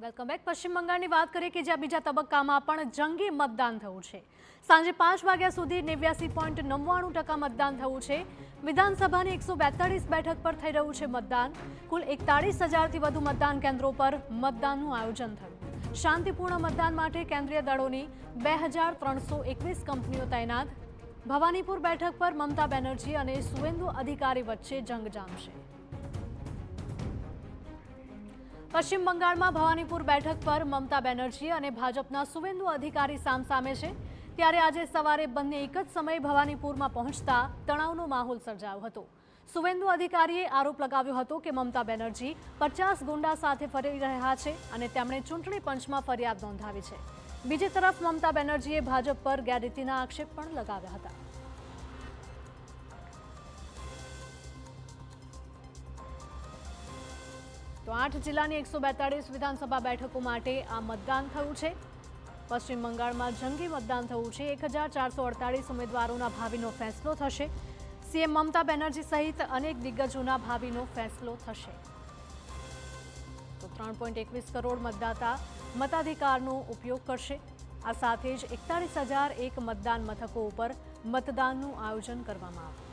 Welcome back. પશ્ચિમ બંગાળની વાત કરીએ કે જ્યાં બીજા તબક્કામાં પણ જંગી મતદાન થયું છે। સાંજે 5 વાગ્યા સુધી 89.99% મતદાન થયું છે। વિધાનસભાની 142 બેઠક પર થઈ રહ્યું છે મતદાન। કુલ 41,000થી વધુ મતદાન કેન્દ્રો પર મતદાનનું આયોજન થયું। શાંતિપૂર્ણ મતદાન માટે કેન્દ્રીય દળોની 2321 કંપનીઓ તૈનાત। ભવાનીપુર બેઠક પર મમતા બેનર્જી અને સુવેન્દુ અધિકારી વચ્ચે જંગ જામશે। પશ્ચિમ બંગાળમાં ભવાનીપુર બેઠક પર મમતા બેનર્જી અને ભાજપના સુવેન્દુ અધિકારી સામસામે છે। ત્યારે આજે સવારે બંને એક જ સમયે ભવાનીપુરમાં પહોંચતા તણાવનો માહોલ સર્જાયો હતો। સુવેન્દુ અધિકારીએ આરોપ લગાવ્યો હતો કે મમતા બેનર્જી 50 ગુંડા સાથે ફરી રહ્યા છે અને તેમણે ચૂંટણી પંચમાં ફરિયાદ નોંધાવી છે। બીજી તરફ મમતા બેનર્જીએ ભાજપ પર ગેરરીતિના આક્ષેપ પણ લગાવ્યા હતા। તો 8 જિલ્લાની 142 વિધાનસભા બેઠકો માટે આ મતદાન થયું છે। પશ્ચિમ બંગાળમાં જંગી મતદાન થયું છે। 1448 ઉમેદવારોના ભાવિનો ફેસલો થશે। સીએમ મમતા બેનર્જી સહિત અનેક દિગ્ગજોના ભાવિનો ફેસલો થશે। તો 3.21 કરોડ મતદાતા મતાધિકારનો ઉપયોગ કરશે। આ સાથે જ 41,001 મતદાન મથકો ઉપર મતદાનનું આયોજન કરવામાં આવ્યું।